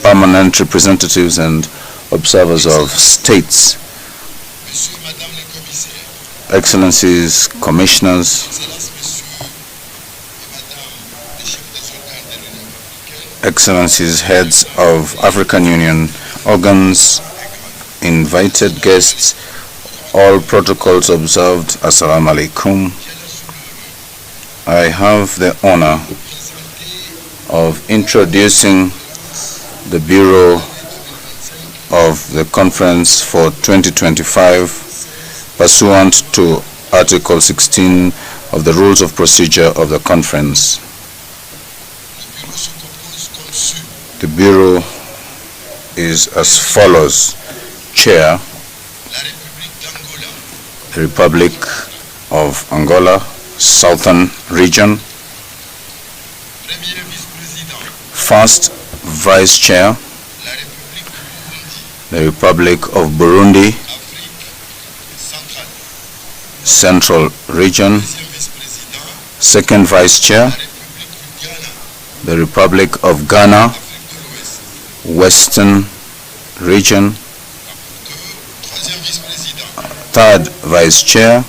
permanent representatives and observers of states, Excellencies, Commissioners, Excellencies, Heads of African Union organs, invited guests, all protocols observed, Assalamu alaikum. I have the honor of introducing the Bureau of the Conference for 2025 pursuant to Article 16 of the Rules of Procedure of the Conference. The Bureau is as follows. Chair, the Republic of Angola, Southern Region. First Vice Chair, the Republic of Burundi, Central Region. Second Vice Chair, the Republic of Ghana, Western Region. Third Vice Chair,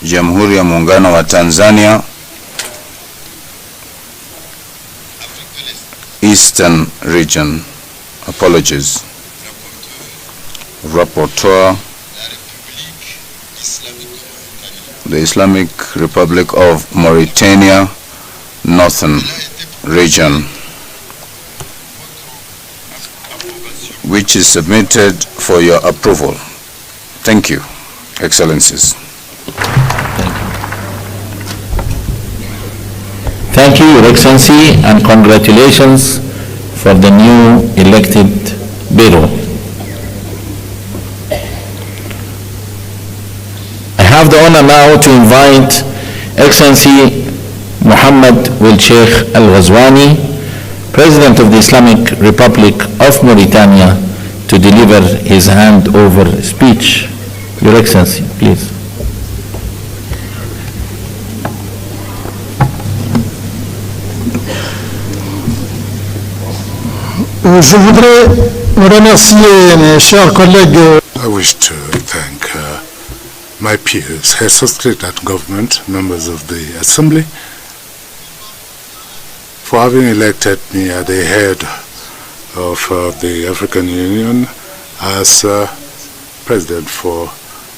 Jamhuri ya Muungano wa Tanzania, Eastern Region. Apologies. Rapporteur, the Islamic Republic of Mauritania, Northern Region, which is submitted for your approval. Thank you, Excellencies. Thank you, Your Excellency, and congratulations for the new elected Bureau. I have the honor now to invite Excellency Mohammed Ould Sheikh Al-Ghazwani, President of the Islamic Republic of Mauritania, to deliver his handover speech. Your Excellency, please. Je voudrais remercier mes chers collègues. I wish to thank my peers, heads of state and government, members of the Assembly, for having elected me at the head of the African Union as President for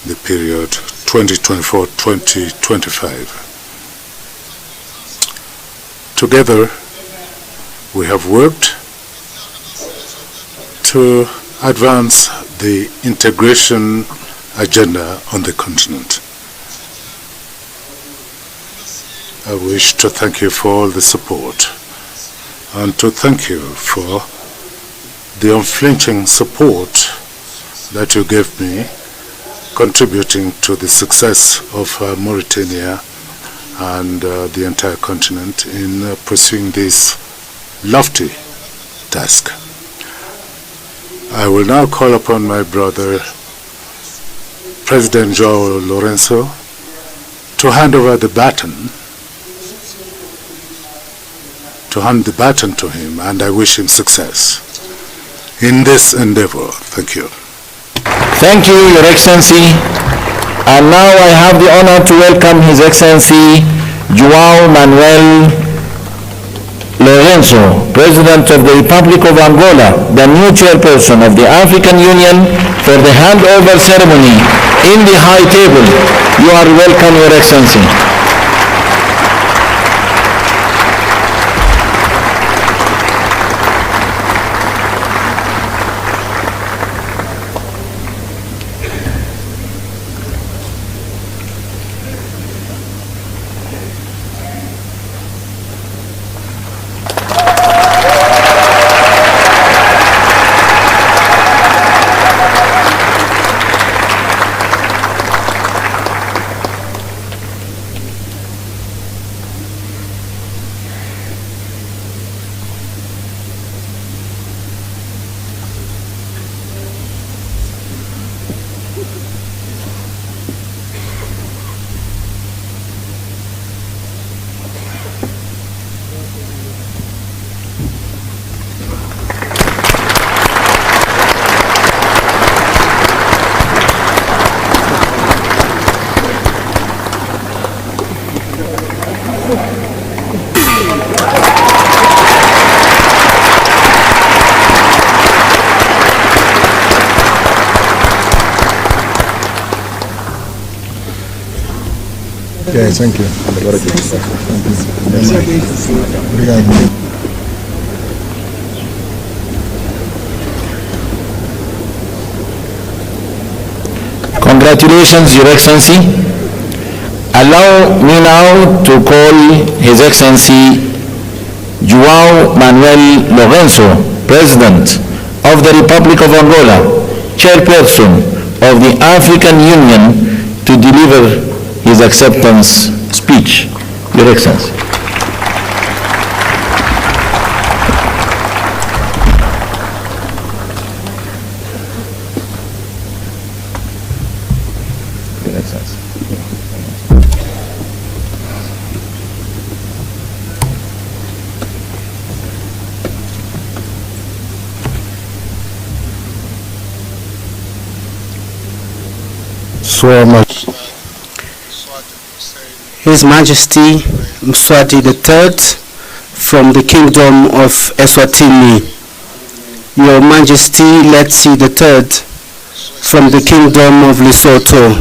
the period 2024-2025. Together, we have worked to advance the integration agenda on the continent. I wish to thank you for all the support and to thank you for the unflinching support that you gave me, contributing to the success of Mauritania and the entire continent in pursuing this lofty task. I will now call upon my brother, President João Lourenço, to hand over the baton, to him, and I wish him success in this endeavor. Thank you. Thank you, Your Excellency. And now I have the honor to welcome His Excellency João Manuel Lourenço, President of the Republic of Angola, the new chairperson of the African Union, for the handover ceremony in the high table. You are welcome, Your Excellency. Okay, thank you. Obrigado. Congratulations, Your Excellency. Allow me now to call His Excellency João Manuel Lourenço, President of the Republic of Angola, Chairperson of the African Union, to deliver his acceptance speech. Your Excellency. Your Excellency. So much. His Majesty Mswati III from the Kingdom of Eswatini. Your Majesty Letsi III from the Kingdom of Lesotho.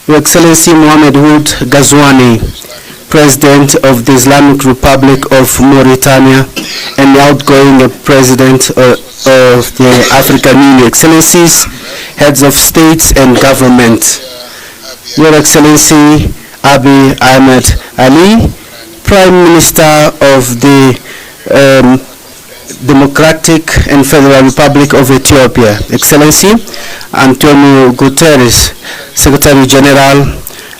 Your Excellency Mohamed Ould Ghazouani, President of the Islamic Republic of Mauritania and the outgoing President of the African Union. Excellencies, Heads of States and Government. Your Excellency Abiy Ahmed Ali, Prime Minister of the Democratic and Federal Republic of Ethiopia. Excellency Antonio Guterres, Secretary General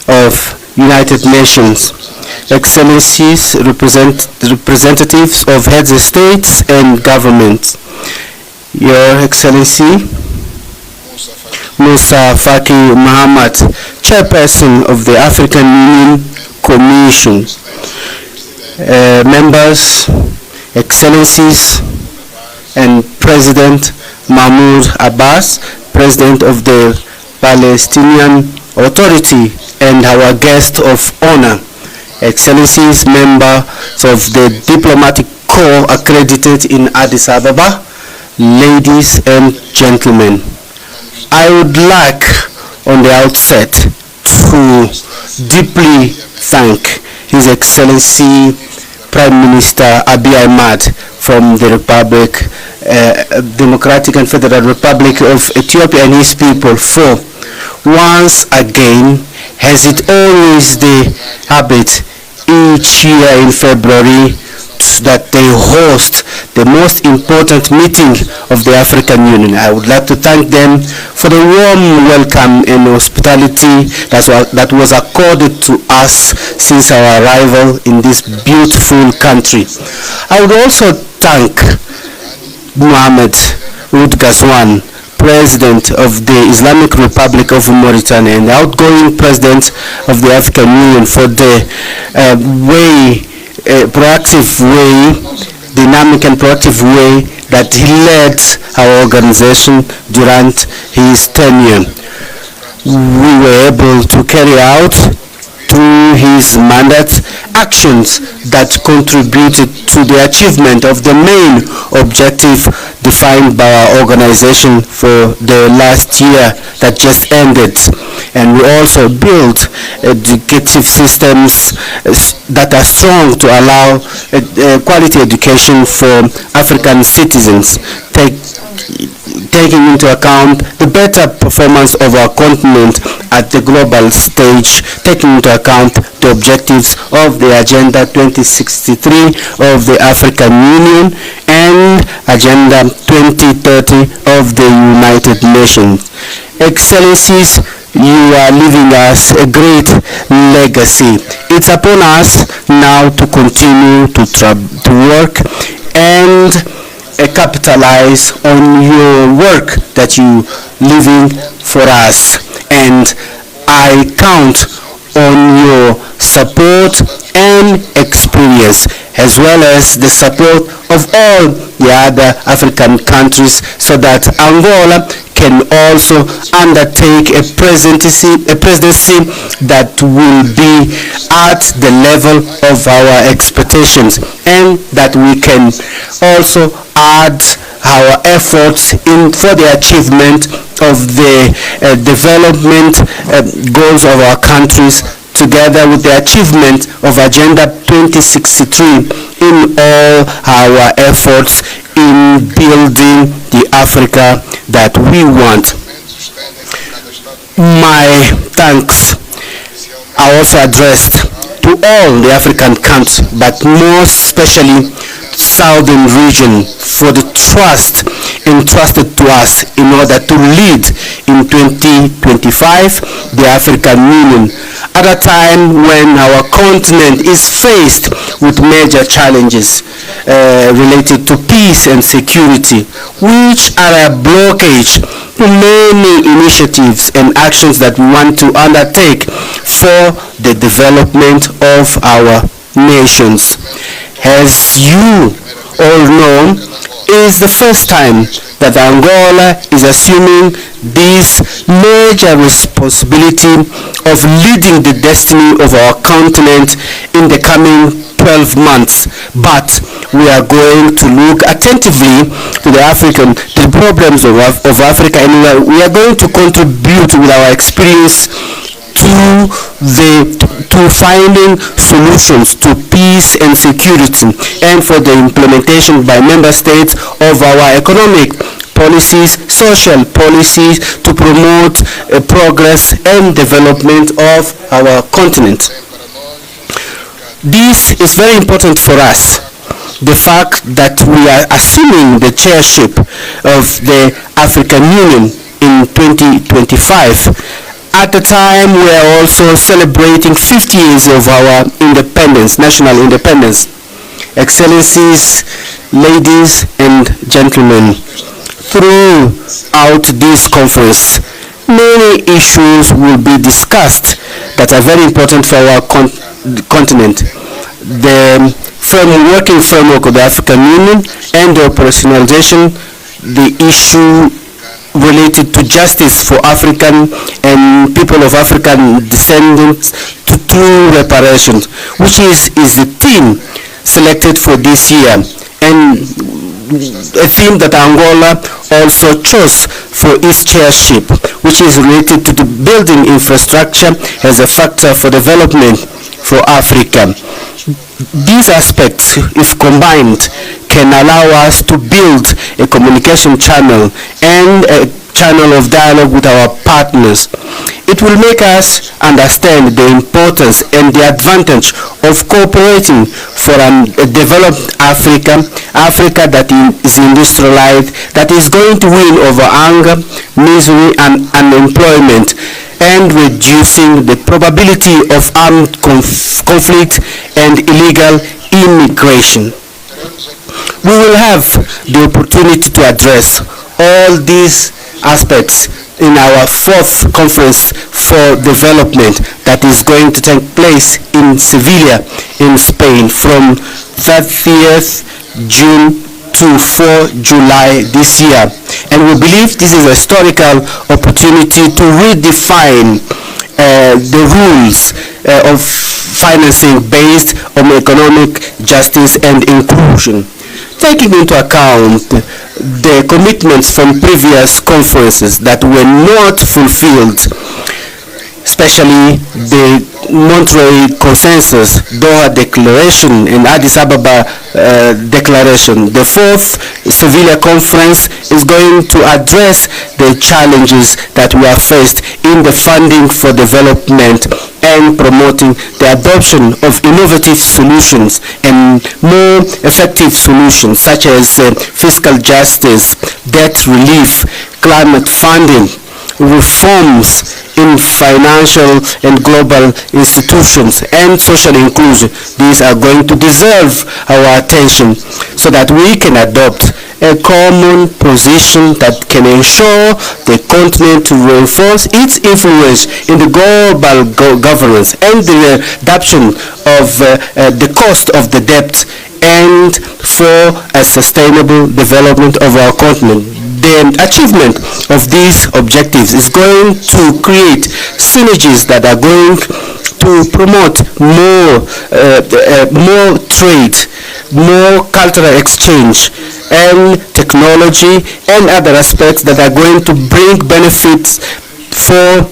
of United Nations. Excellencies, representatives of heads of states and governments. Your Excellency Musa Faki Mahamat, Chairperson of the African Union Commission. Members, Excellencies, and President Mahmoud Abbas, President of the Palestinian Authority, and our guest of honor, Excellencies, members of the Diplomatic Corps accredited in Addis Ababa, ladies and gentlemen. I would like on the outset to deeply thank His Excellency Prime Minister Abiy Ahmed from the Democratic and Federal Republic of Ethiopia and his people for once again, as it always the habit each year in February, that they host the most important meeting of the African Union. I would like to thank them for the warm welcome and hospitality that was accorded to us since our arrival in this beautiful country. I would also thank Mohamed Ould Ghazouani, President of the Islamic Republic of Mauritania and the outgoing President of the African Union for the proactive way, dynamic and proactive way that he led our organization during his tenure. We were able to carry out through his mandate actions that contributed to the achievement of the main objective defined by our organization for the last year that just ended. And we also built educative systems that are strong to allow quality education for African citizens, taking into account the better performance of our continent at the global stage, taking into account the objectives of the Agenda 2063 of the African Union and Agenda 2030 of the United Nations. Excellencies, you are leaving us a great legacy. It's upon us now to continue to work and capitalize on your work that you leaving for us. And I count on your support and experience, as well as the support of all the other African countries, so that Angola can also undertake a presidency that will be at the level of our expectations, and that we can also add our efforts for the achievement of the development goals of our countries together with the achievement of Agenda 2063 in all our efforts in building the Africa that we want. My thanks are also addressed to all the African countries, but more especially Southern region, for the trust entrusted to us in order to lead in 2025 the African Union at a time when our continent is faced with major challenges related to peace and security, which are a blockage to many initiatives and actions that we want to undertake for the development of our nations. As you all know, it is the first time that Angola is assuming this major responsibility of leading the destiny of our continent in the coming 12 months. But we are going to look attentively to the problems of Africa, and we are going to contribute with our experience to finding solutions to peace and security, and for the implementation by member states of our economic policies, social policies to promote progress and development of our continent. This is very important for us. The fact that we are assuming the chairship of the African Union in 2025 at the time we are also celebrating 50 years of our independence, national independence. Excellencies, ladies and gentlemen, throughout this conference, many issues will be discussed that are very important for our continent. The working framework of the African Union and the operationalization, the issue related to justice for African and people of African descendants, to true reparations, which is the theme selected for this year, and a theme that Angola also chose for its chairship, which is related to the building infrastructure as a factor for development for Africa. These aspects, if combined, can allow us to build a communication channel and a channel of dialogue with our partners. It will make us understand the importance and the advantage of cooperating for a developed Africa that is industrialized, that is going to win over hunger, misery and unemployment, and reducing the probability of armed conflict and illegal immigration. We will have the opportunity to address all these aspects in our fourth conference for development that is going to take place in Sevilla in Spain from 30th June to 4 July this year. And we believe this is a historical opportunity to redefine the rules of financing based on economic justice and inclusion, taking into account the commitments from previous conferences that were not fulfilled, especially the Monterey Consensus, Doha Declaration, and Addis Ababa Declaration. The fourth Sevilla Conference is going to address the challenges that we are faced in the funding for development and promoting the adoption of innovative solutions and more effective solutions such as fiscal justice, debt relief, climate funding, reforms in financial and global institutions, and social inclusion. These are going to deserve our attention so that we can adopt a common position that can ensure the continent to reinforce its influence in the global governance and the reduction of the cost of the debt, and for a sustainable development of our continent. The achievement of these objectives is going to create synergies that are going to promote more trade, more cultural exchange, and technology and other aspects that are going to bring benefits for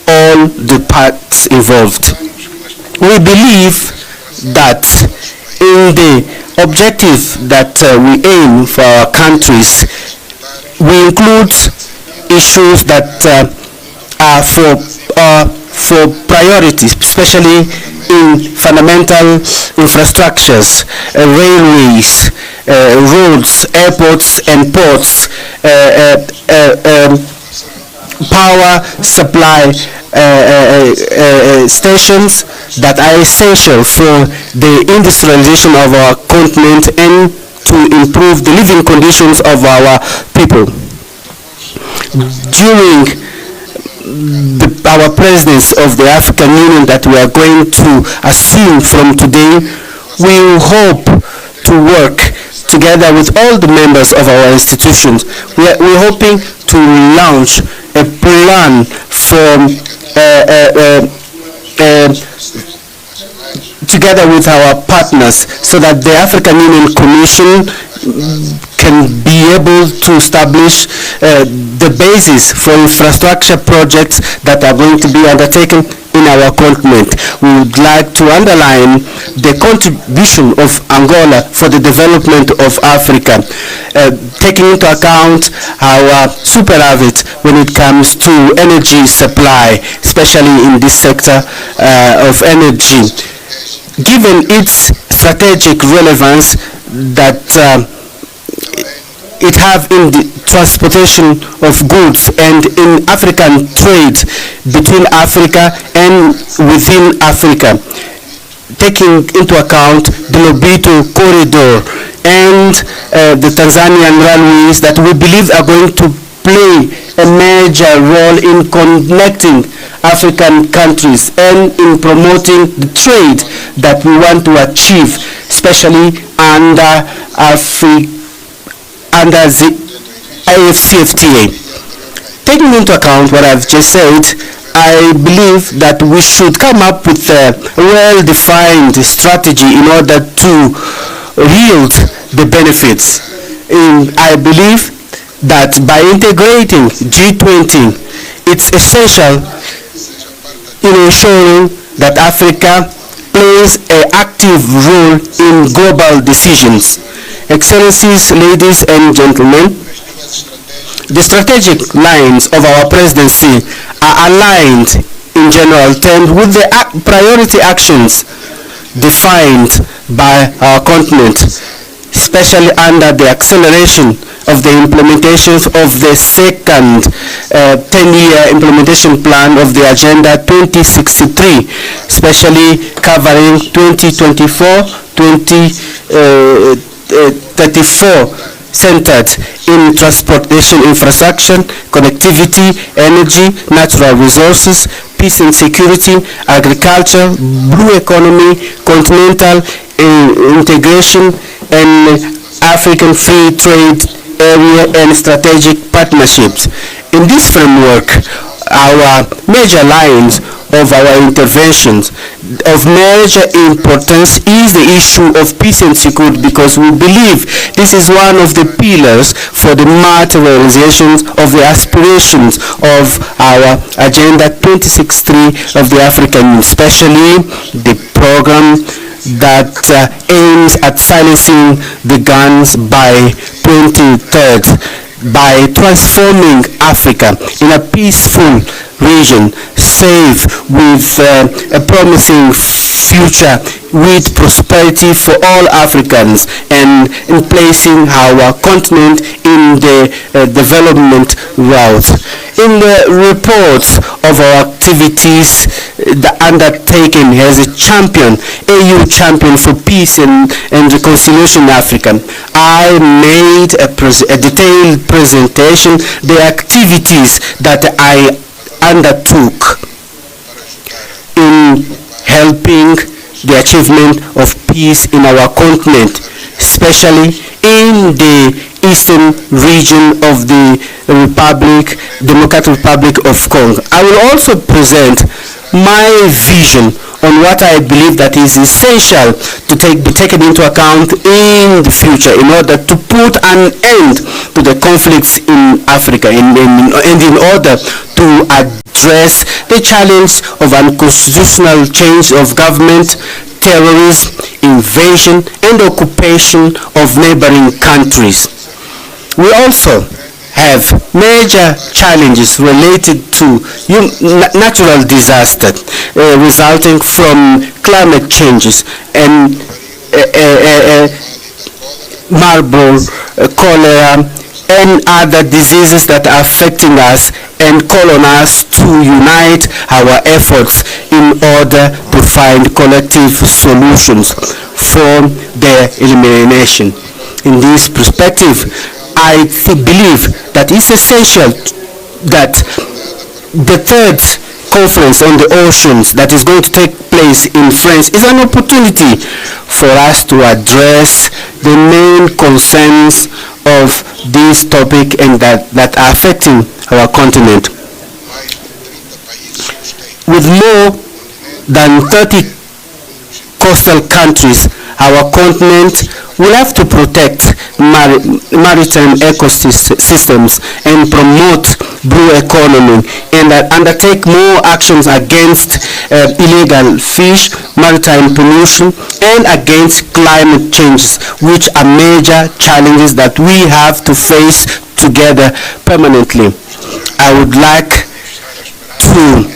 all the parts involved. we believe that in the objective that we aim for our countries, we include issues that are for priority, especially in fundamental infrastructures, railways, roads, airports and ports, power supply stations that are essential for the industrialization of our continent and to improve the living conditions of our people. During our presidency of the African Union that we are going to assume from today, we hope to work together with all the members of our institutions. We're hoping to launch a plan for together with our partners so that the African Union Commission can be able to establish the basis for infrastructure projects that are going to be undertaken in our continent. We would like to underline the contribution of Angola for the development of Africa, taking into account our superavit when it comes to energy supply, especially in this sector of energy. Given its strategic relevance that it have in the transportation of goods and in African trade between Africa and within Africa, taking into account the Lobito corridor and the Tanzanian railways that we believe are going to play a major role in connecting African countries and in promoting the trade that we want to achieve, especially under the AFCFTA. Taking into account what I've just said, I believe that we should come up with a well-defined strategy in order to yield the benefits. I believe that by integrating G20, it's essential in ensuring that Africa plays an active role in global decisions. Excellencies, ladies and gentlemen, the strategic lines of our presidency are aligned in general terms with the priority actions defined by our continent, especially under the acceleration of the implementations of the second 10-year implementation plan of the Agenda 2063, especially covering 2024-2034, centered in transportation infrastructure, connectivity, energy, natural resources, peace and security, agriculture, blue economy, continental integration, and African free trade area and strategic partnerships. In this framework, our major lines of our interventions of major importance is the issue of peace and security, because we believe this is one of the pillars for the materialization of the aspirations of our Agenda 2063 of the African Union, especially the program that aims at silencing the guns by 2030, by transforming Africa in a peaceful region, safe, with a promising future, with prosperity for all Africans, and in placing our continent in the development route. In the reports of our activities undertaken as a champion, AU champion for peace and reconciliation in Africa, I made a detailed presentation, the activities that I undertook in helping the achievement of peace in our continent, especially in the eastern region of the Democratic Republic of Congo. I will also present my vision on what I believe that is essential to be taken into account in the future in order to put an end to the conflicts in Africa and in order to address the challenge of unconstitutional change of government, terrorism, invasion and occupation of neighboring countries. We also have major challenges related to natural disaster resulting from climate changes and Marburg, cholera and other diseases that are affecting us, and call on us to unite our efforts in order to find collective solutions for their elimination. In this perspective, I believe that it's essential that the third conference on the oceans that is going to take place in France is an opportunity for us to address the main concerns of this topic and that are affecting our continent. With more than 30 coastal countries, our continent will have to protect maritime ecosystems and promote blue economy and undertake more actions against illegal fish, maritime pollution and against climate changes, which are major challenges that we have to face together permanently. I would like to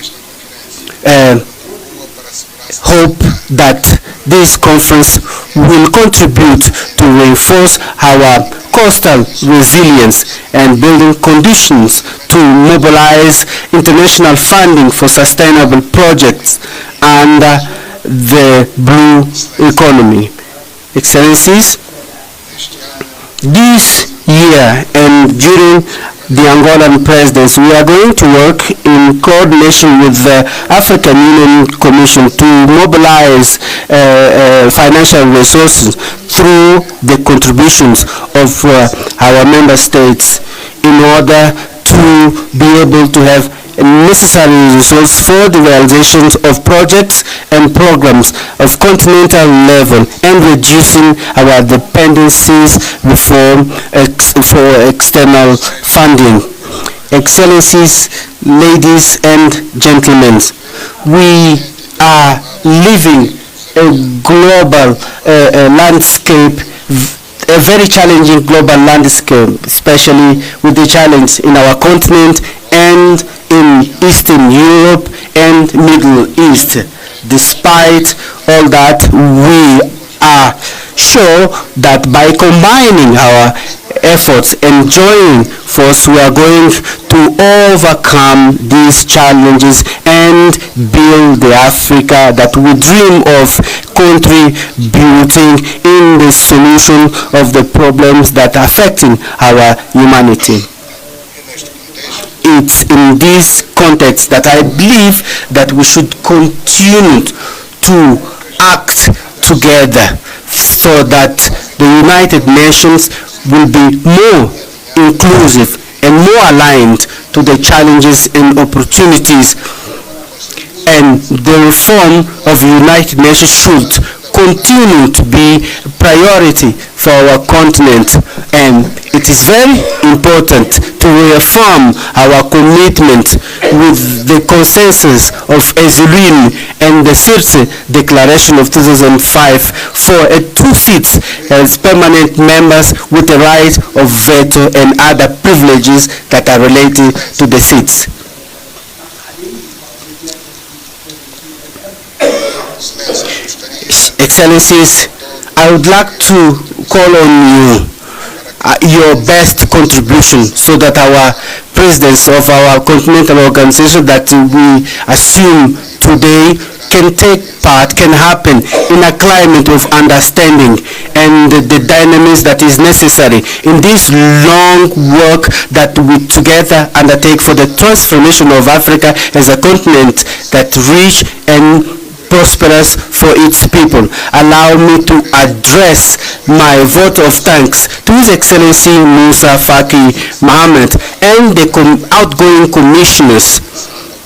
hope that this conference will contribute to reinforce our coastal resilience and building conditions to mobilize international funding for sustainable projects under the blue economy. Excellencies, this year and during the Angolan presidency, we are going to work in coordination with the African Union Commission to mobilize financial resources through the contributions of our member states in order to be able to have necessary resources for the realizations of projects and programs of continental level and reducing our dependencies for external funding. Excellencies, ladies and gentlemen, we are living a global landscape, a very challenging global landscape, especially with the challenge in our continent and in Eastern Europe and Middle East. Despite all that, we are sure that by combining our efforts and joining force, we are going to overcome these challenges and build the Africa that we dream of, contributing in the solution of the problems that are affecting our humanity. It's in this context that I believe that we should continue to act together so that the United Nations will be more inclusive and more aligned to the challenges and opportunities, and the reform of the United Nations should continue to be a priority for our continent, and it is very important to reaffirm our commitment with the consensus of Ezulin and the Sirte Declaration of 2005 for a 2 seats as permanent members with the right of veto and other privileges that are related to the seats. Excellencies, I would like to call on you, your best contribution, so that our presidents of our continental organization that we assume today can take part, can happen in a climate of understanding and the dynamics that is necessary in this long work that we together undertake for the transformation of Africa as a continent that rich and prosperous for its people. Allow me to address my vote of thanks to His Excellency Musa Faki Mohammed and the outgoing commissioners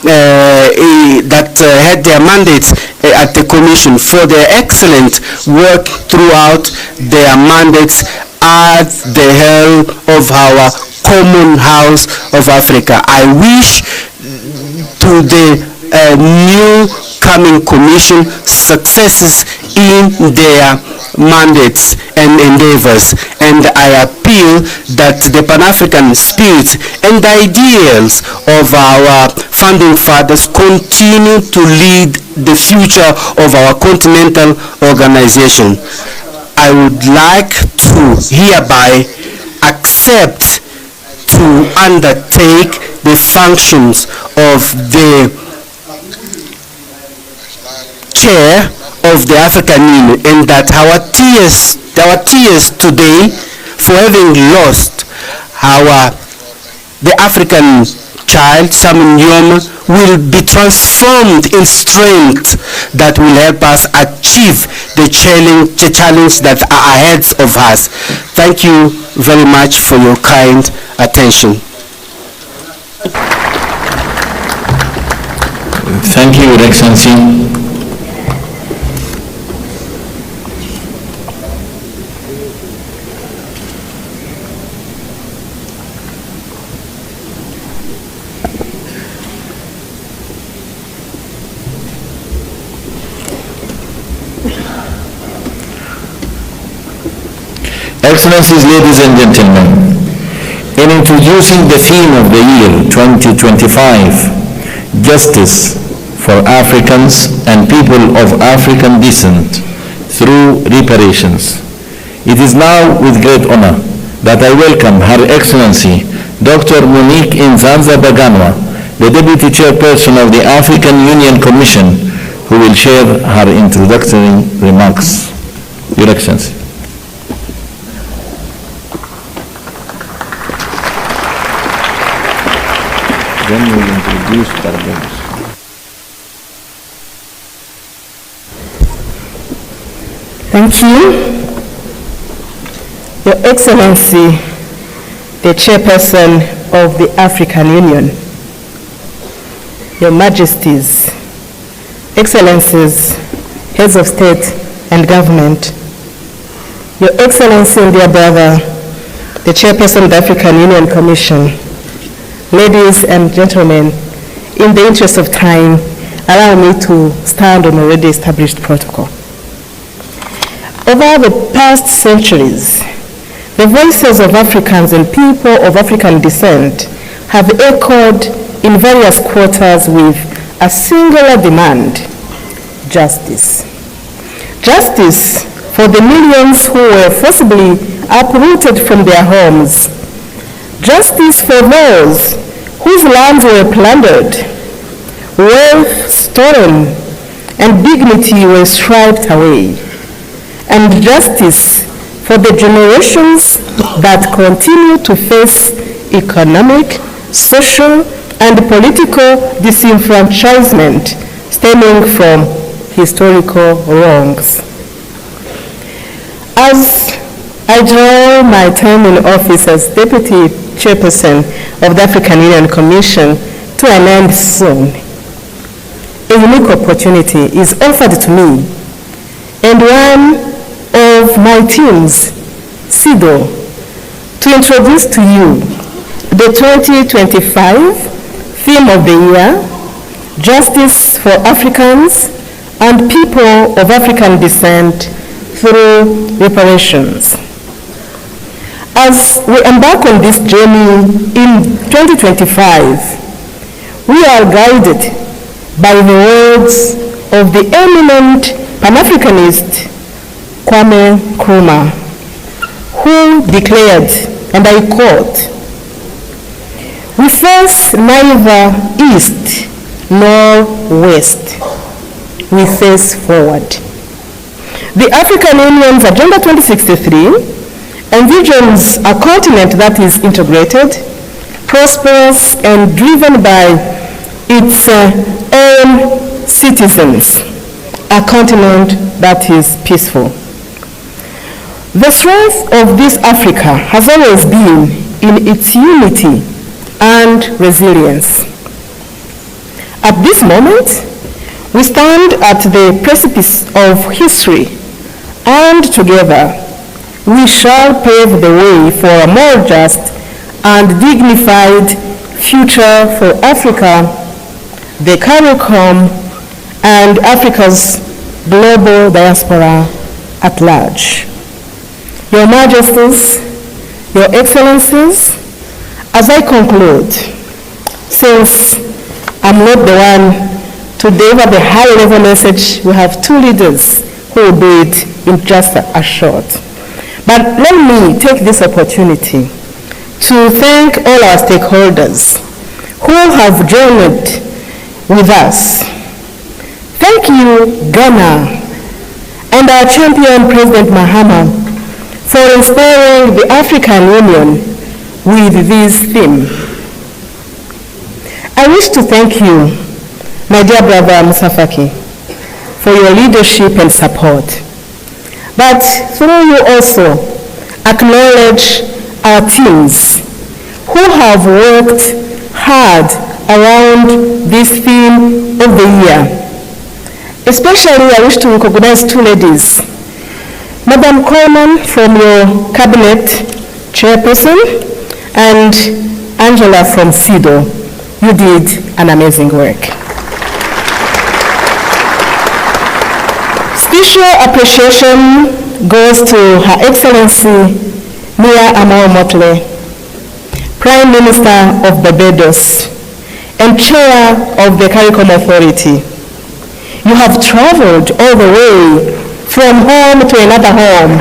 that had their mandates at the Commission for their excellent work throughout their mandates at the helm of our common house of Africa. I wish to the new coming Commission successes in their mandates and endeavors, and I appeal that the Pan-African spirit and the ideals of our founding fathers continue to lead the future of our continental organization. I would like to hereby accept to undertake the functions of the chair of the African Union, and that our tears today for having lost the African child, Samuel Nyoma, will be transformed in strength that will help us achieve the challenge that are ahead of us. Thank you very much for your kind attention. Thank you, Your Excellency. Excellencies, ladies and gentlemen, in introducing the theme of the year 2025, Justice for Africans and People of African Descent through Reparations, it is now with great honor that I welcome Her Excellency Dr. Monique Nzanza Baganwa, the Deputy Chairperson of the African Union Commission, who will share her introductory remarks. Your Excellency. Then we will introduce Barbados. Thank you. Your Excellency, the Chairperson of the African Union, Your Majesties, Excellencies, Heads of State and Government, Your Excellency and dear brother, the Chairperson of the African Union Commission, ladies and gentlemen, in the interest of time, allow me to stand on already established protocol. Over the past centuries, the voices of Africans and people of African descent have echoed in various quarters with a singular demand: justice. Justice for the millions who were forcibly uprooted from their homes. Justice for those whose lands were plundered, wealth stolen, and dignity were stripped away. And justice for the generations that continue to face economic, social, and political disenfranchisement stemming from historical wrongs. As I draw my term in office as Deputy Chairperson of the African Union Commission to an end soon, a unique opportunity is offered to me and one of my teams, SIDO, to introduce to you the 2025 theme of the year, Justice for Africans and People of African Descent through Reparations. As we embark on this journey in 2025, we are guided by the words of the eminent Pan-Africanist Kwame Nkrumah, who declared, and I quote, "We face neither east nor west. We face forward." The African Union's Agenda 2063 envisions a continent that is integrated, prosperous, and driven by its own citizens, a continent that is peaceful. The strength of this Africa has always been in its unity and resilience. At this moment, we stand at the precipice of history, and together we shall pave the way for a more just and dignified future for Africa, the CARICOM, and Africa's global diaspora at large. Your Majesties, Your Excellencies, as I conclude, since I'm not the one to deliver the high-level message, we have two leaders who will do it in just a short. But let me take this opportunity to thank all our stakeholders who have journeyed with us. Thank you, Ghana, and our champion, President Mahama, for inspiring the African Union with this theme. I wish to thank you, my dear brother Musa Faki, for your leadership and support. But through you also acknowledge our teams who have worked hard around this theme of the year. Especially, I wish to recognize two ladies. Madam Coleman from your cabinet chairperson and Angela from CEDAW. You did an amazing work. Special appreciation goes to Her Excellency Mia Amor-Motley, Prime Minister of Barbados and Chair of the CARICOM Authority. You have traveled all the way from home to another home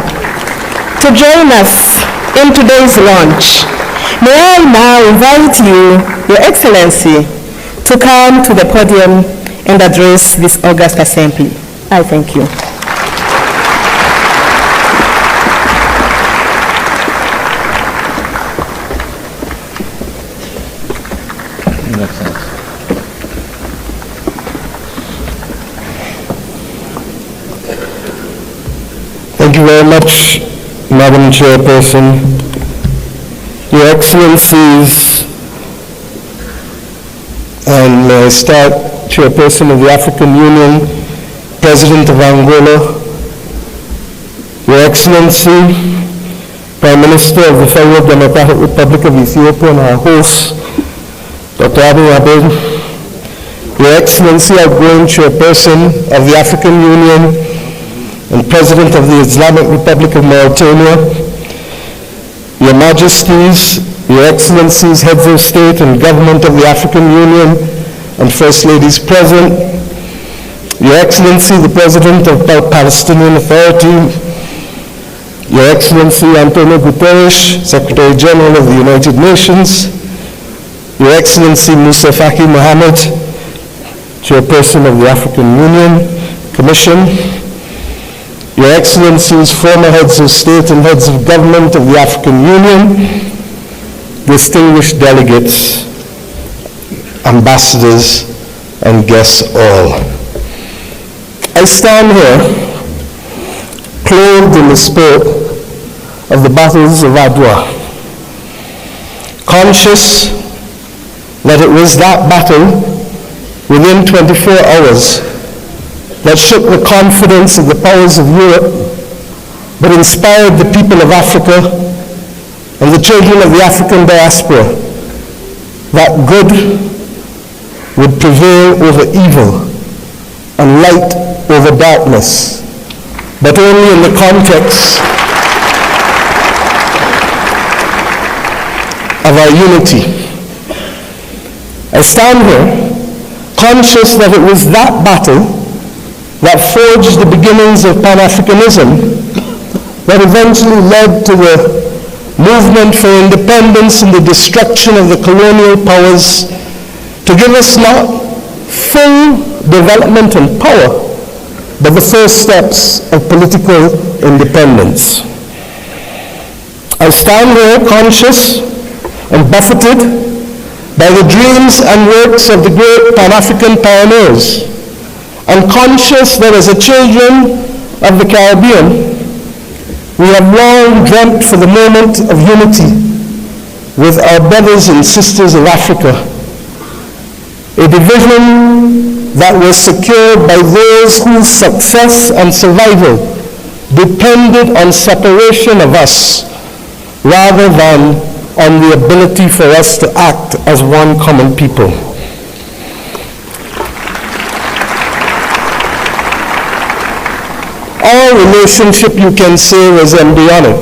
to join us in today's launch. May I now invite you, Your Excellency, to come to the podium and address this august assembly. I thank you. Thank you very much, Madam Chairperson, Your Excellencies, and may I start, Chairperson of the African Union, President of Angola, Your Excellency, Prime Minister of the Federal Democratic Republic of Ethiopia and our host, Dr. Addis, Your Excellency, outgoing Chairperson of the African Union, and President of the Islamic Republic of Mauritania, Your Majesties, Your Excellencies, Heads of State and Government of the African Union, and First Ladies present, Your Excellency, the President of the Palestinian Authority, Your Excellency Antonio Guterres, Secretary General of the United Nations, Your Excellency Musa Faki Mohammed, Chairperson of the African Union Commission, Your Excellencies, former heads of state and heads of government of the African Union, distinguished delegates, ambassadors, and guests all. I stand here clothed in the spirit of the battles of Adwa, conscious that it was that battle within 24 hours that shook the confidence of the powers of Europe, but inspired the people of Africa and the children of the African diaspora that good would prevail over evil and light over darkness, but only in the context of our unity. I stand here conscious that it was that battle that forged the beginnings of Pan-Africanism that eventually led to the movement for independence and the destruction of the colonial powers to give us not full development and power, but the first steps of political independence. I stand here conscious and buffeted by the dreams and works of the great Pan-African pioneers, and conscious that as a children of the Caribbean, we have long dreamt for the moment of unity with our brothers and sisters of Africa. a division that was secured by those whose success and survival depended on separation of us rather than on the ability for us to act as one common people. Our relationship, you can say, was embryonic,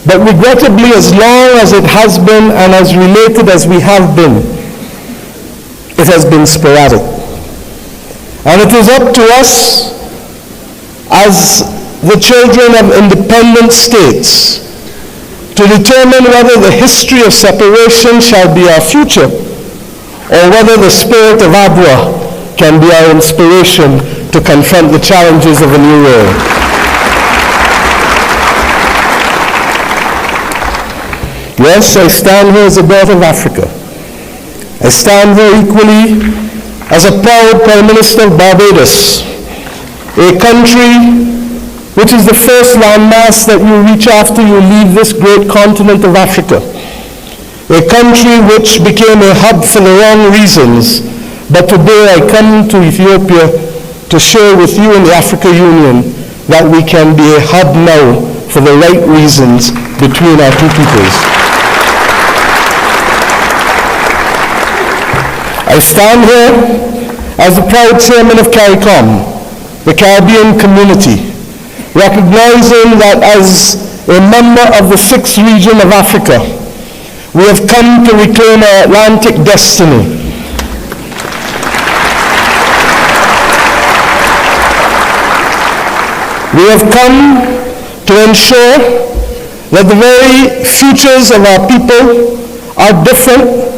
but regrettably, as long as it has been and as related as we have been, it has been sporadic. And it is up to us as the children of independent states to determine whether the history of separation shall be our future or whether the spirit of Ababa can be our inspiration to confront the challenges of a new world. Yes, I stand here as a daughter of Africa. I stand here equally as a proud Prime Minister of Barbados, a country which is the first landmass that you reach after you leave this great continent of Africa. A country which became a hub for the wrong reasons, but today I come to Ethiopia to share with you in the Africa Union that we can be a hub now for the right reasons between our two peoples. I stand here as the proud chairman of CARICOM, the Caribbean community, recognizing that as a member of the 6th region of Africa, we have come to reclaim our Atlantic destiny. We have come to ensure that the very futures of our people are different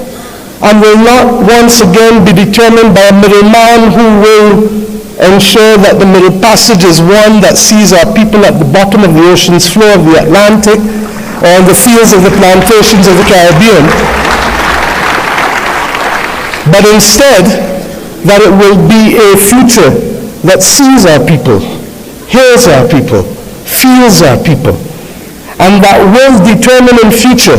and will not once again be determined by a middleman who will ensure that the Middle Passage is one that sees our people at the bottom of the ocean's floor of the Atlantic or in the fields of the plantations of the Caribbean, but instead that it will be a future that sees our people, hears our people, feels our people, and that will determine in future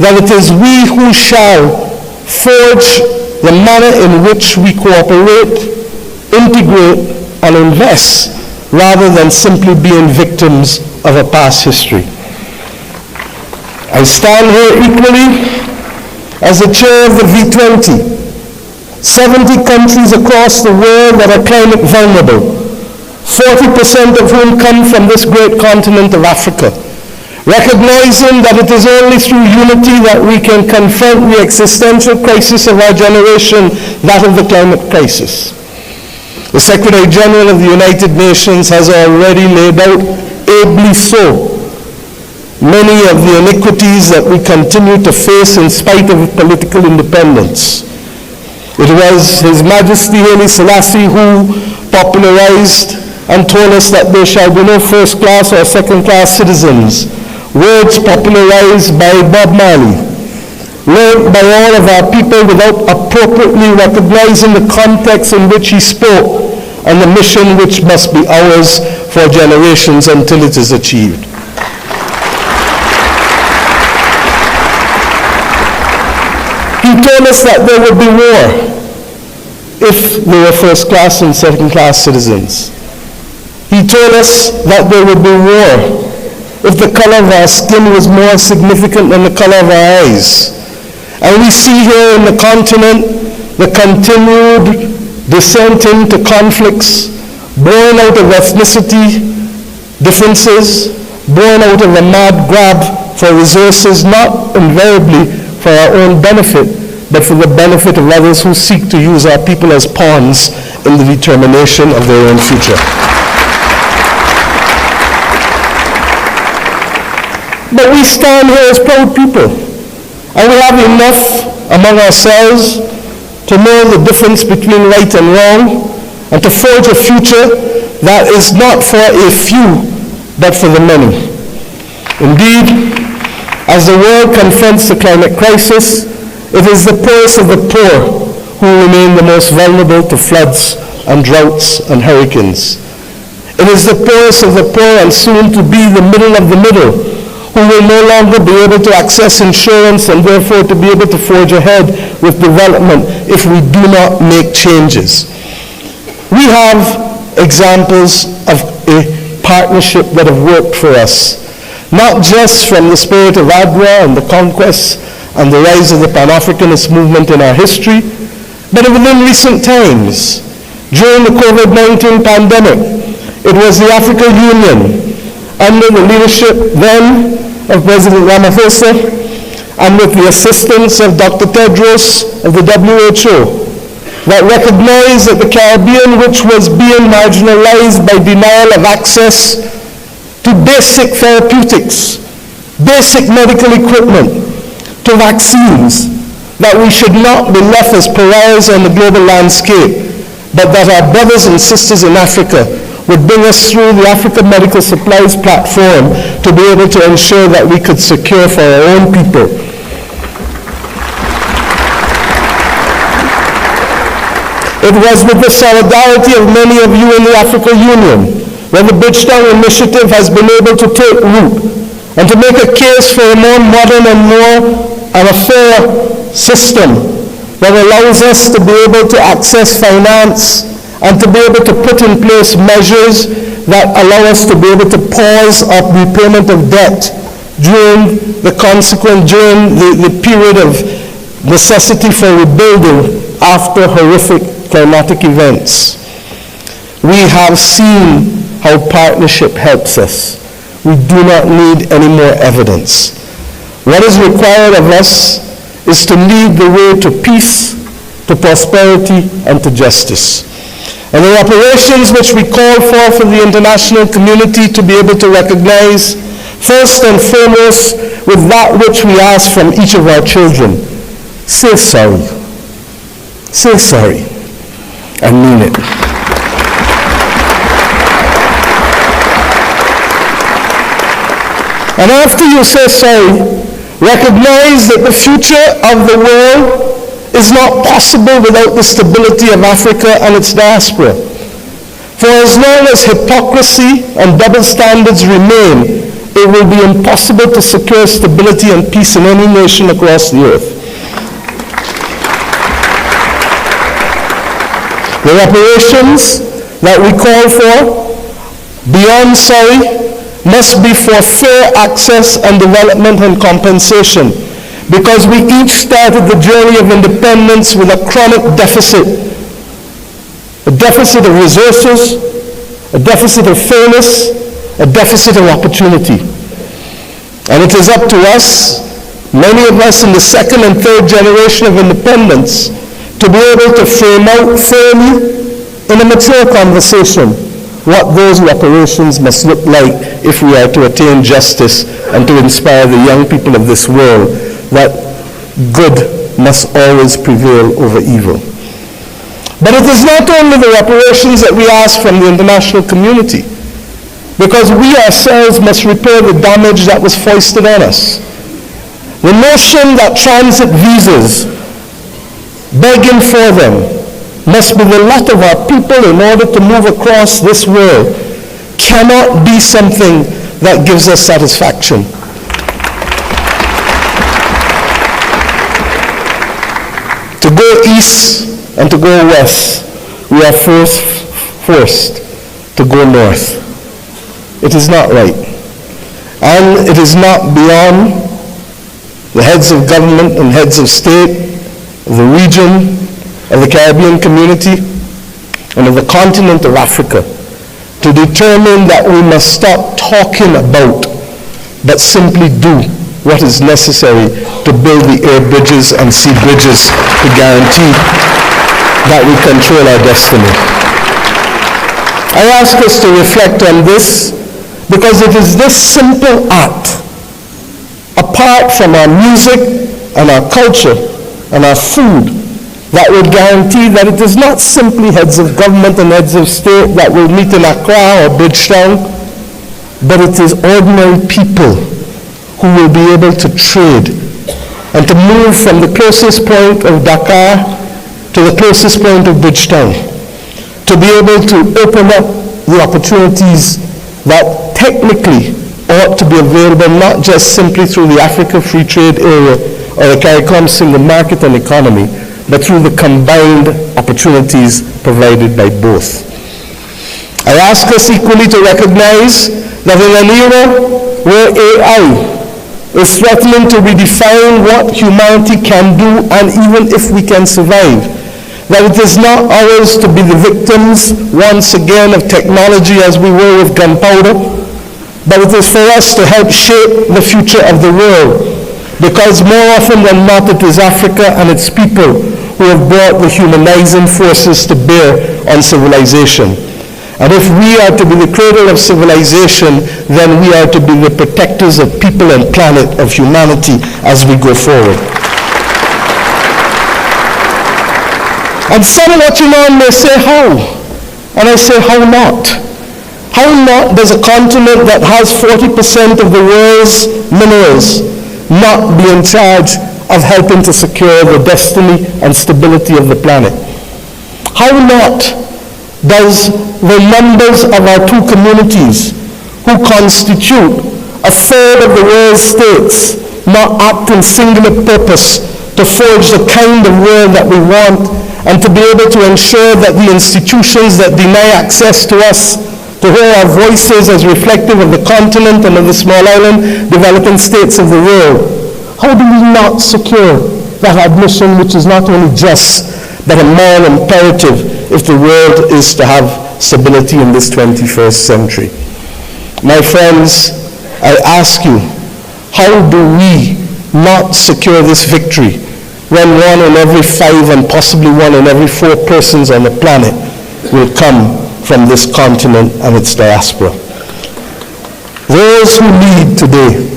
that it is we who shall forge the manner in which we cooperate, integrate, and invest, rather than simply being victims of a past history. I stand here equally as the chair of the V20, 70 countries across the world that are climate vulnerable, 40% of whom come from this great continent of Africa, recognizing that it is only through unity that we can confront the existential crisis of our generation, that of the climate crisis. The Secretary General of the United Nations has already laid out, ably so, many of the iniquities that we continue to face in spite of political independence. It was His Majesty Haile Selassie who popularized and told us that there shall be no first-class or second-class citizens, words popularized by Bob Marley, learned by all of our people without appropriately recognizing the context in which he spoke and the mission which must be ours for generations until it is achieved. He told us that there would be war if there were first-class and second-class citizens. He told us that there would be war if the color of our skin was more significant than the color of our eyes. And we see here in the continent the continued descent into conflicts, born out of ethnicity differences, born out of a mad grab for resources, not invariably for our own benefit, but for the benefit of others who seek to use our people as pawns in the determination of their own future. But we stand here as proud people, and we have enough among ourselves to know the difference between right and wrong, and to forge a future that is not for a few, but for the many. Indeed, as the world confronts the climate crisis, it is the poorest of the poor who remain the most vulnerable to floods and droughts and hurricanes. It is the poorest of the poor, and soon to be the middle of the middle, who will no longer be able to access insurance and therefore to be able to forge ahead with development if we do not make changes. We have examples of a partnership that have worked for us, not just from the spirit of Adwa and the conquest and the rise of the Pan-Africanist movement in our history, but within recent times. During the COVID-19 pandemic, it was the African Union, under the leadership then of President Ramaphosa, and with the assistance of Dr. Tedros of the WHO, that recognized that the Caribbean, which was being marginalized by denial of access to basic therapeutics, basic medical equipment, to vaccines, that we should not be left as pariahs on the global landscape, but that our brothers and sisters in Africa would bring us through the Africa Medical Supplies Platform to be able to ensure that we could secure for our own people. It was with the solidarity of many of you in the African Union when the Bridgetown Initiative has been able to take root and to make a case for a more modern and more and a fair system that allows us to be able to access finance and to be able to put in place measures that allow us to be able to pause up repayment of debt during the period of necessity for rebuilding after horrific climatic events. We have seen how partnership helps us. We do not need any more evidence. What is required of us is to lead the way to peace, to prosperity, and to justice. And the reparations which we call for the international community to be able to recognize, first and foremost, with that which we ask from each of our children. Say sorry. Say sorry. I mean it. And after you say sorry, recognize that the future of the world is not possible without the stability of Africa and its diaspora. For as long as hypocrisy and double standards remain, it will be impossible to secure stability and peace in any nation across the earth. The reparations that we call for, beyond sorry, must be for fair access and development and compensation, because we each started the journey of independence with a chronic deficit of resources, a deficit of fairness, a deficit of opportunity. And it is up to us, many of us in the second and third generation of independence, to be able to frame out fairly in a mature conversation what those reparations must look like if we are to attain justice and to inspire the young people of this world that good must always prevail over evil. But it is not only the reparations that we ask from the international community, because we ourselves must repair the damage that was foisted on us. The notion that transit visas, begging for them, must be the lot of our people in order to move across this world cannot be something that gives us satisfaction. To go east and to go west, we are first forced to go north. It is not right. And it is not beyond the heads of government and heads of state, the region, of the Caribbean community, and of the continent of Africa, to determine that we must stop talking about, but simply do what is necessary to build the air bridges and sea bridges to guarantee that we control our destiny. I ask us to reflect on this because it is this simple act, apart from our music and our culture and our food, that would guarantee that it is not simply heads of government and heads of state that will meet in Accra or Bridgetown, but it is ordinary people who will be able to trade and to move from the closest point of Dakar to the closest point of Bridgetown, to be able to open up the opportunities that technically ought to be available not just simply through the Africa Free Trade Area or the CARICOM single market and economy, but through the combined opportunities provided by both. I ask us equally to recognize that in an era where AI is threatening to redefine what humanity can do and even if we can survive, that it is not ours to be the victims once again of technology as we were with gunpowder, but it is for us to help shape the future of the world, because more often than not it is Africa and its people who have brought the humanizing forces to bear on civilization. And if we are to be the cradle of civilization, then we are to be the protectors of people and planet, of humanity, as we go forward. And some watching on may say, how? And I say, how not? How not does a continent that has 40% of the world's minerals not be in charge of helping to secure the destiny and stability of the planet? How not does the members of our two communities who constitute a third of the world's states not act in singular purpose to forge the kind of world that we want and to be able to ensure that the institutions that deny access to us, to hear our voices as reflective of the continent and of the small island developing states of the world? How do we not secure that admission, which is not only just but a moral imperative if the world is to have stability in this 21st century? My friends, I ask you, how do we not secure this victory when 1 in every 5 and possibly 1 in every 4 persons on the planet will come from this continent and its diaspora? Those who lead today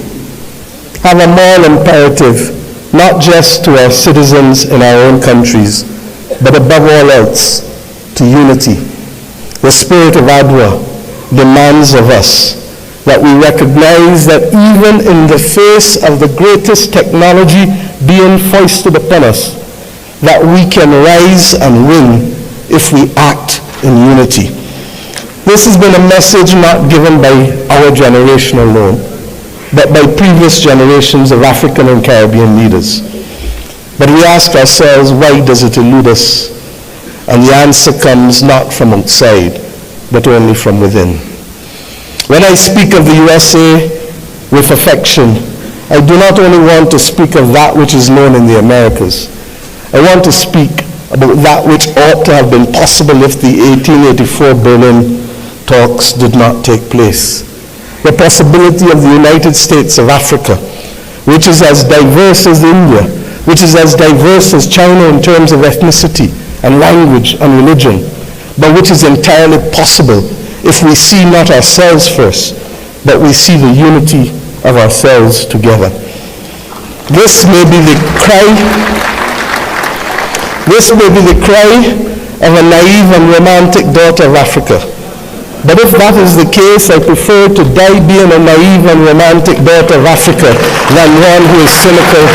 have a moral imperative, not just to our citizens in our own countries, but above all else, to unity. The spirit of Adwa demands of us that we recognize that even in the face of the greatest technology being foisted upon us, that we can rise and win if we act in unity. This has been a message not given by our generation alone, but by previous generations of African and Caribbean leaders. But we ask ourselves, why does it elude us? And the answer comes not from outside, but only from within. When I speak of the USA with affection, I do not only want to speak of that which is known in the Americas. I want to speak about that which ought to have been possible if the 1884 Berlin talks did not take place. The possibility of the United States of Africa, which is as diverse as India, which is as diverse as China in terms of ethnicity and language and religion, but which is entirely possible if we see not ourselves first, but we see the unity of ourselves together. This may be the cry of a naive and romantic daughter of Africa. But if that is the case, I prefer to die being a naive and romantic daughter of Africa than one who is cynical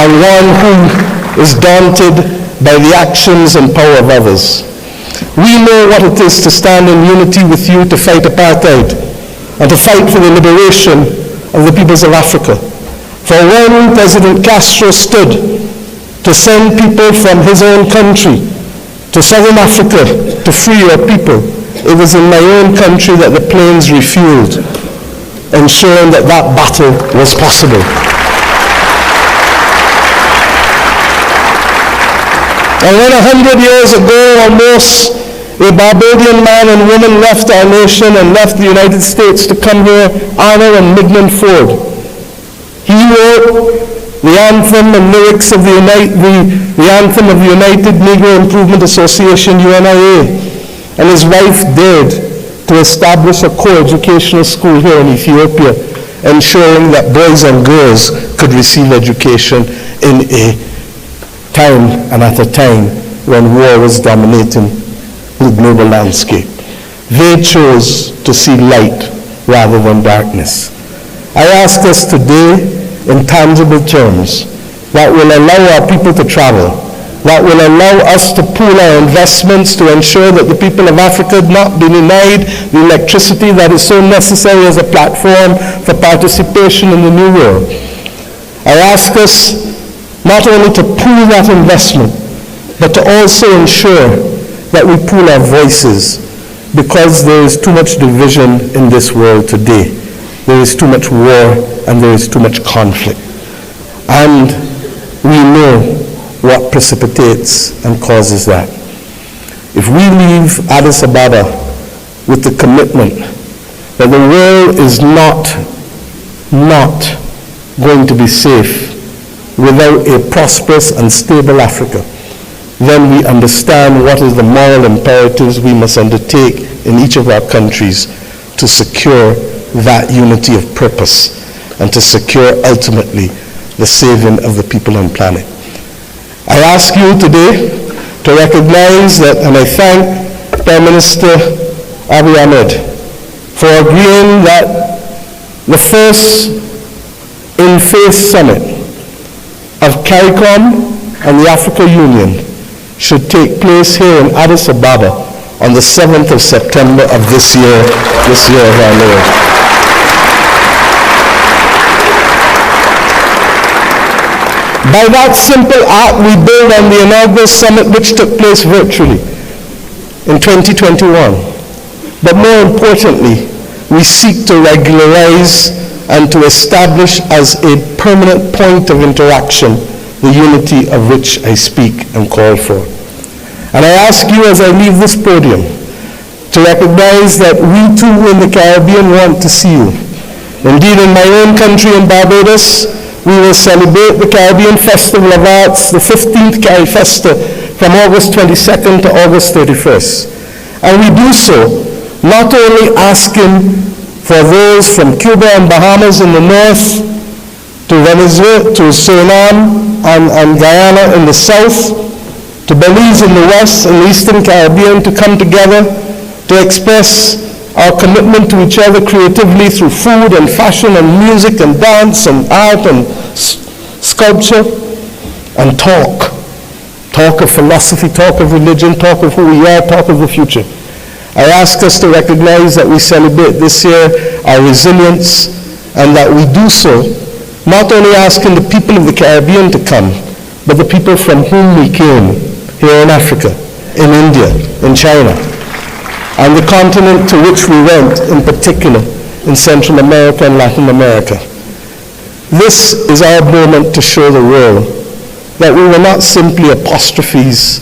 and one who is daunted by the actions and power of others. We know what it is to stand in unity with you to fight apartheid and to fight for the liberation of the peoples of Africa. For when President Castro stood to send people from his own country to Southern Africa to free your people, it was in my own country that the planes refueled, ensuring that that battle was possible. And when 100 years ago almost, a Barbadian man and woman left our nation and left the United States to come here, Arnold and Mignon Ford, he wrote the anthem and lyrics of the anthem of the United Negro Improvement Association, UNIA, and his wife dared to establish a co-educational school here in Ethiopia, ensuring that boys and girls could receive education in a time and at a time when war was dominating the global landscape. They chose to see light rather than darkness. I ask us today in tangible terms that will allow our people to travel, that will allow us to pool our investments to ensure that the people of Africa not be denied the electricity that is so necessary as a platform for participation in the new world. I ask us not only to pool that investment, but to also ensure that we pool our voices, because there is too much division in this world today. There is too much war and there is too much conflict. And we know what precipitates and causes that. If we leave Addis Ababa with the commitment that the world is not going to be safe without a prosperous and stable Africa, then we understand what is the moral imperatives we must undertake in each of our countries to secure that unity of purpose and to secure ultimately the saving of the people and planet. I ask you today to recognize that, and I thank Prime Minister Abiy Ahmed for agreeing that the first in-faith summit of CARICOM and the African Union should take place here in Addis Ababa on the 7th of September of this year of our Lord. By that simple act, we build on the inaugural summit which took place virtually in 2021. But more importantly, we seek to regularize and to establish as a permanent point of interaction the unity of which I speak and call for. And I ask you as I leave this podium to recognize that we too in the Caribbean want to see you. Indeed, in my own country in Barbados, we will celebrate the Caribbean Festival of Arts, the 15th CariFesta, from August 22nd to August 31st. And we do so not only asking for those from Cuba and Bahamas in the north, to Venezuela, to Suriname and Guyana in the south, to Belize in the west and the eastern Caribbean to come together to express our commitment to each other creatively through food and fashion and music and dance and art and sculpture, and talk of philosophy, talk of religion, talk of who we are, talk of the future. I ask us to recognize that we celebrate this year our resilience, and that we do so not only asking the people of the Caribbean to come, but the people from whom we came here in Africa, in India, in China, and the continent to which we went, in particular in Central America and Latin America. This is our moment to show the world that we were not simply apostrophes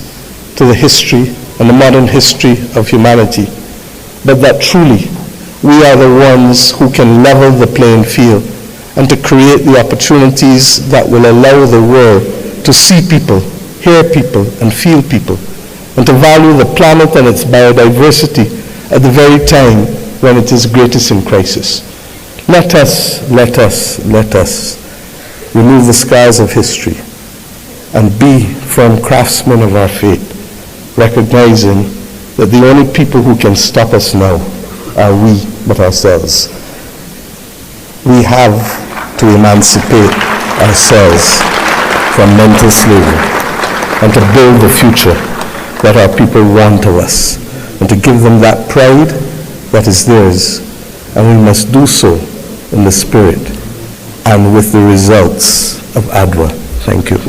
to the history and the modern history of humanity, but that truly we are the ones who can level the playing field and to create the opportunities that will allow the world to see people, hear people, and feel people, and to value the planet and its biodiversity at the very time when it is greatest in crisis. Let us remove the scars of history and be firm craftsmen of our fate, recognizing that the only people who can stop us now are we, but ourselves. We have to emancipate ourselves from mental slavery and to build the future that our people want of us, and to give them that pride that is theirs. And we must do so in the spirit and with the results of ADWA. Thank you.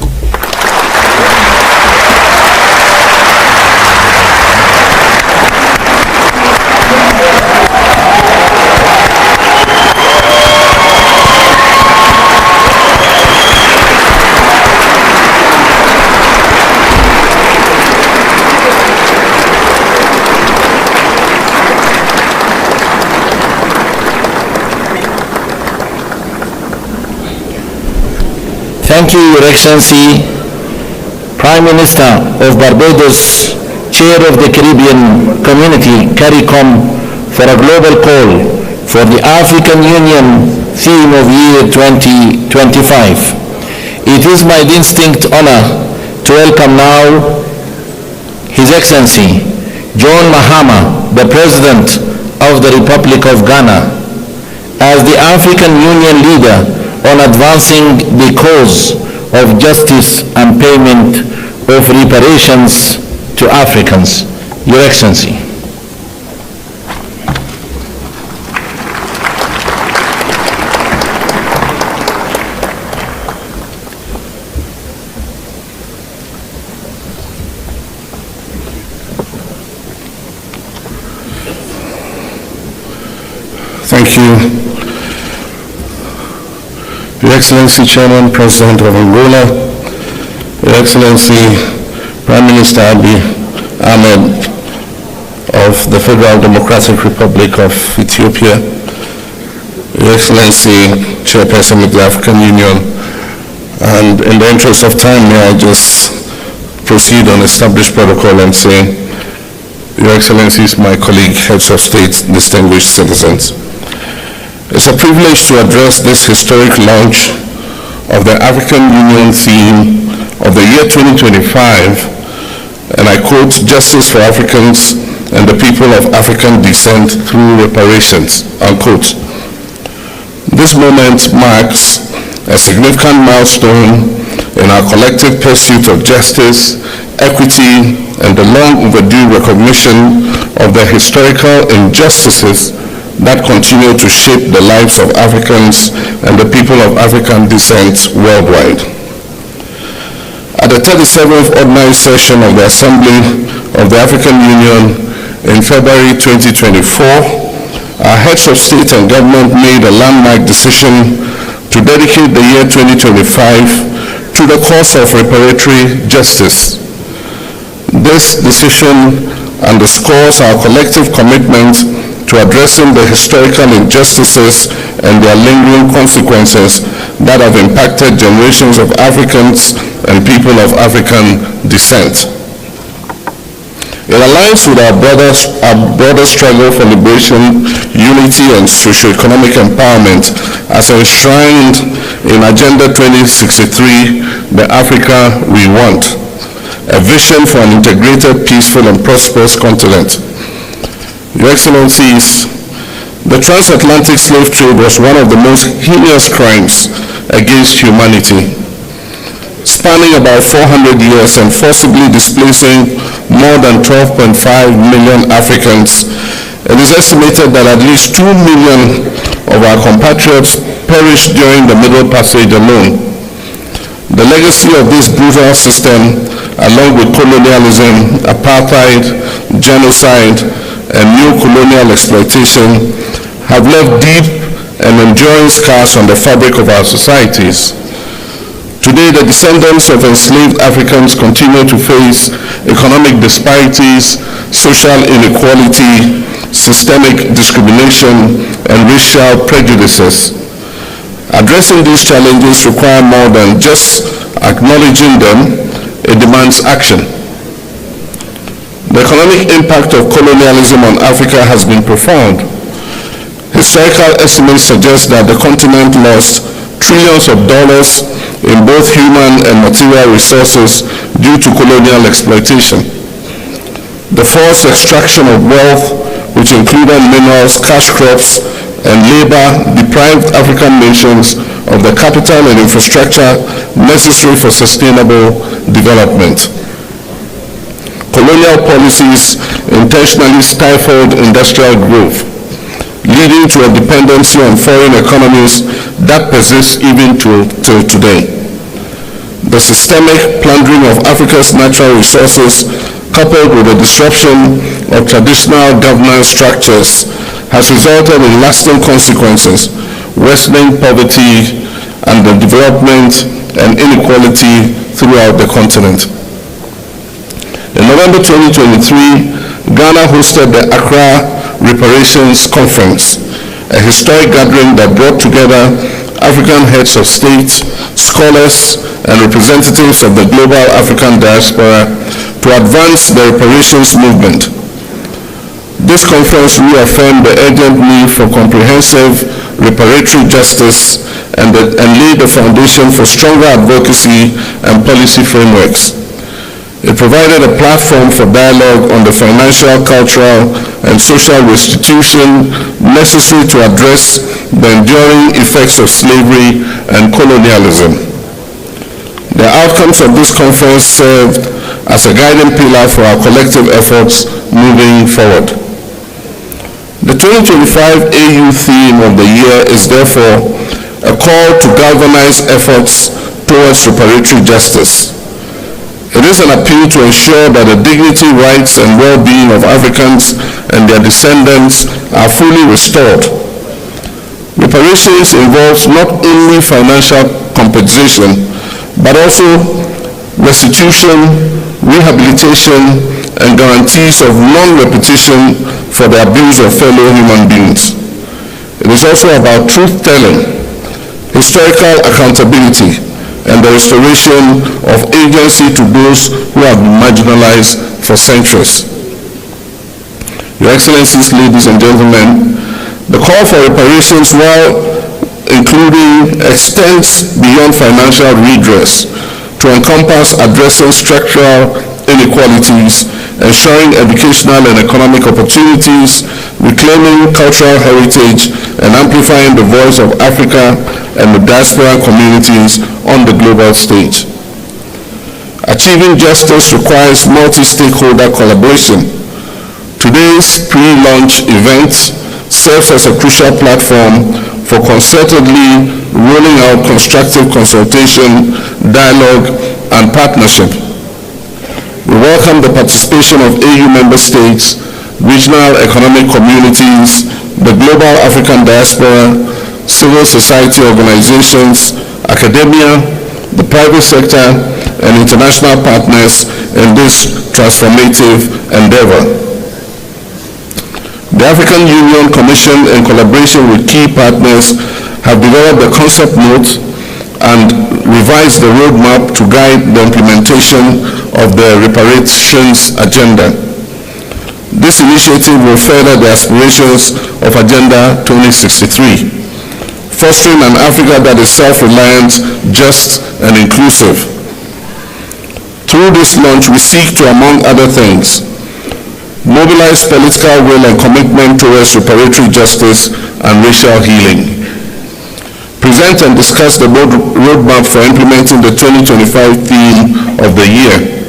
Thank you, Your Excellency, Prime Minister of Barbados, Chair of the Caribbean Community, CARICOM, for a global call for the African Union theme of year 2025. It is my distinct honor to welcome now His Excellency John Mahama, the President of the Republic of Ghana, as the African Union leader on advancing the cause of justice and payment of reparations to Africans. Your Excellency. Thank you. Your Excellency, Chairman, President of Angola, Your Excellency, Prime Minister Abiy Ahmed of the Federal Democratic Republic of Ethiopia, Your Excellency, Chairperson of the African Union, and in the interest of time, may I just proceed on established protocol and say, Your Excellencies, my colleague, heads of state, distinguished citizens. It's a privilege to address this historic launch of the African Union theme of the year 2025, and I quote, "Justice for Africans and the people of African descent through reparations," unquote. This moment marks a significant milestone in our collective pursuit of justice, equity, and the long overdue recognition of the historical injustices that continue to shape the lives of Africans and the people of African descent worldwide. At the 37th Ordinary Session of the Assembly of the African Union in February 2024, our heads of state and government made a landmark decision to dedicate the year 2025 to the cause of reparatory justice. This decision underscores our collective commitment to addressing the historical injustices and their lingering consequences that have impacted generations of Africans and people of African descent. It aligns with our broader struggle for liberation, unity, and socio-economic empowerment as enshrined in Agenda 2063, the Africa we want, a vision for an integrated, peaceful, and prosperous continent. Your Excellencies, the transatlantic slave trade was one of the most heinous crimes against humanity, spanning about 400 years and forcibly displacing more than 12.5 million Africans. It is estimated that at least 2 million of our compatriots perished during the Middle Passage alone. The legacy of this brutal system, along with colonialism, apartheid, genocide, and new colonial exploitation, have left deep and enduring scars on the fabric of our societies. Today, the descendants of enslaved Africans continue to face economic disparities, social inequality, systemic discrimination, and racial prejudices. Addressing these challenges require more than just acknowledging them. It demands action. The economic impact of colonialism on Africa has been profound. Historical estimates suggest that the continent lost trillions of dollars in both human and material resources due to colonial exploitation. The forced extraction of wealth, which included minerals, cash crops, and labor, deprived African nations of the capital and infrastructure necessary for sustainable development. Colonial policies intentionally stifled industrial growth, leading to a dependency on foreign economies that persists even till today. The systemic plundering of Africa's natural resources, coupled with the disruption of traditional governance structures, has resulted in lasting consequences, worsening poverty and the development and inequality throughout the continent. In November 2023, Ghana hosted the Accra Reparations Conference, a historic gathering that brought together African heads of state, scholars, and representatives of the global African diaspora to advance the reparations movement. This conference reaffirmed the urgent need for comprehensive reparatory justice and laid the foundation for stronger advocacy and policy frameworks. It provided a platform for dialogue on the financial, cultural, and social restitution necessary to address the enduring effects of slavery and colonialism. The outcomes of this conference served as a guiding pillar for our collective efforts moving forward. The 2025 AU theme of the year is therefore a call to galvanize efforts towards reparatory justice. It is an appeal to ensure that the dignity, rights, and well-being of Africans and their descendants are fully restored. Reparations involves not only financial compensation, but also restitution, rehabilitation, and guarantees of non-repetition for the abuse of fellow human beings. It is also about truth-telling, historical accountability, and the restoration of agency to those who have been marginalized for centuries. Your Excellencies, ladies and gentlemen, the call for reparations, while including, extends beyond financial redress to encompass addressing structural inequalities, ensuring educational and economic opportunities, reclaiming cultural heritage, and amplifying the voice of Africa and the diaspora communities on the global stage. Achieving justice requires multi-stakeholder collaboration. Today's pre-launch event serves as a crucial platform for concertedly rolling out constructive consultation, dialogue, and partnership. We welcome the participation of AU member states, regional economic communities, the global African diaspora, civil society organizations, academia, the private sector, and international partners in this transformative endeavor. The African Union Commission, in collaboration with key partners, have developed a concept note and revised the roadmap to guide the implementation of the reparations agenda. This initiative will further the aspirations of Agenda 2063, fostering an Africa that is self-reliant, just, and inclusive. Through this launch, we seek to, among other things, mobilize political will and commitment towards reparatory justice and racial healing. Present and discuss the roadmap for implementing the 2025 theme of the year.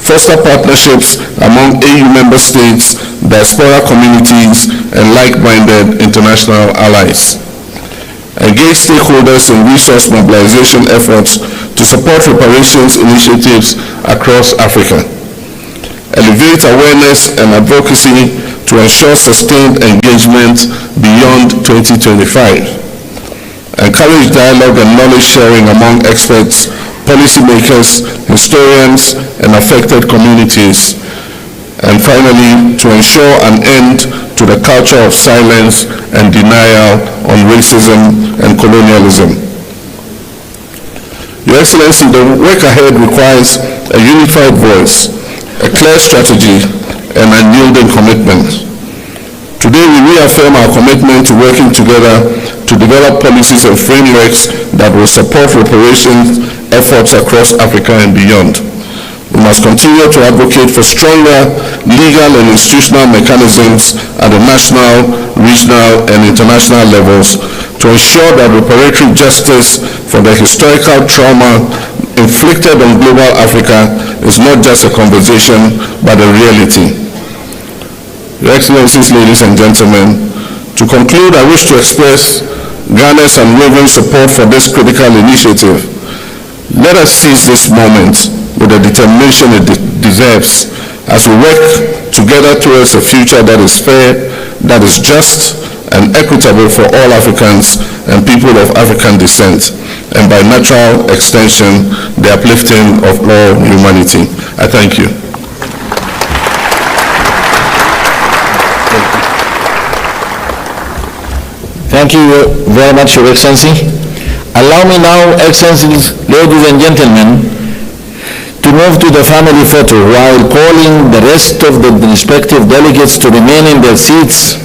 Foster partnerships among AU member states, diaspora communities, and like-minded international allies. Engage stakeholders in resource mobilization efforts to support reparations initiatives across Africa. Elevate awareness and advocacy to ensure sustained engagement beyond 2025. Encourage dialogue and knowledge sharing among experts, policymakers, historians, and affected communities. And finally, to ensure an end to the culture of silence and denial on racism and colonialism. Your Excellency, the work ahead requires a unified voice, a clear strategy, and unyielding commitment. Today, we reaffirm our commitment to working together to develop policies and frameworks that will support reparations efforts across Africa and beyond. We must continue to advocate for stronger legal and institutional mechanisms at the national, regional, and international levels to ensure that reparatory justice for the historical trauma inflicted on global Africa is not just a conversation, but a reality. Your Excellencies, ladies and gentlemen, to conclude, I wish to express Ghana's unwavering support for this critical initiative. Let us seize this moment with the determination it deserves as we work together towards a future that is fair, that is just, and equitable for all Africans and people of African descent, and by natural extension, the uplifting of all humanity. I thank you. Thank you very much, Your Excellency. Allow me now, Excellencies, ladies and gentlemen, to move to the family photo while calling the rest of the respective delegates to remain in their seats.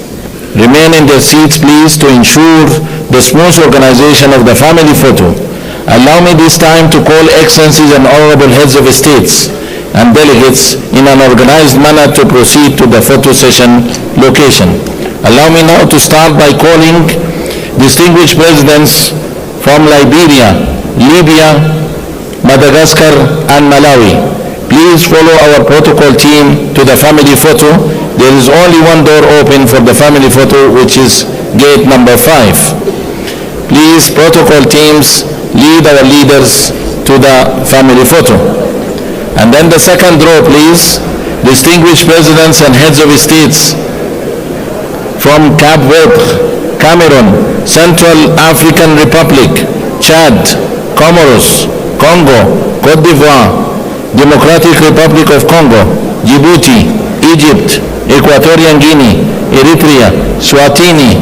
Remain in their seats, please, to ensure the smooth organization of the family photo. Allow me this time to call Excellencies and Honorable Heads of States and delegates in an organized manner to proceed to the photo session location. Allow me now to start by calling distinguished presidents from Liberia, Libya, Madagascar, and Malawi. Please Please follow our protocol team to the family photo. There is only one door open for the family photo, which is gate number 5. Please, protocol teams, lead our leaders to the family photo. And then the second row, please. Distinguished presidents and heads of states from Cape Verde, Cameroon, Central African Republic, Chad, Comoros, Congo, Cote d'Ivoire, Democratic Republic of Congo, Djibouti, Egypt, Equatorial Guinea, Eritrea, Swatini,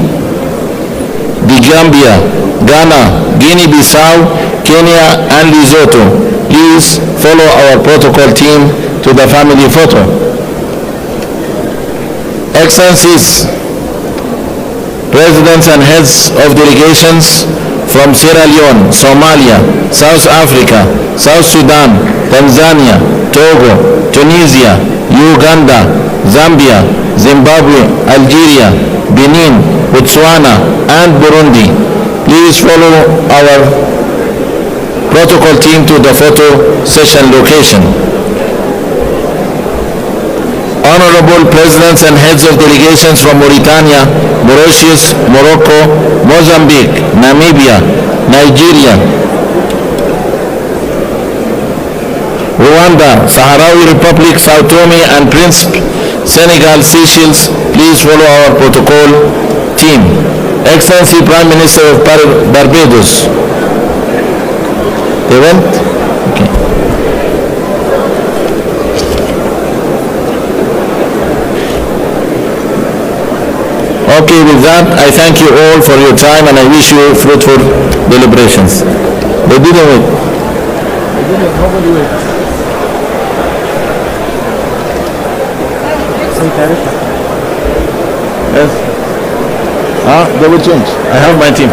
the Gambia, Ghana, Guinea-Bissau, Kenya, and Lesotho. Please follow our protocol team to the family photo. Excellencies, presidents and heads of delegations from Sierra Leone, Somalia, South Africa, South Sudan, Tanzania, Togo, Tunisia, Uganda, Zambia, Zimbabwe, Algeria, Benin, Botswana, and Burundi. Please follow our protocol team to the photo session location. Honorable presidents and heads of delegations from Mauritania, Mauritius, Morocco, Mozambique, Namibia, Nigeria, Rwanda, Sahrawi Republic, Sao Tome and Principe, Senegal, Seychelles, please follow our protocol team. Excellency Prime Minister of Barbados. They went? Okay. Okay, with that, I thank you all for your time and I wish you fruitful deliberations. They didn't wait. Nobody wait. Yes. They will change. I have my team.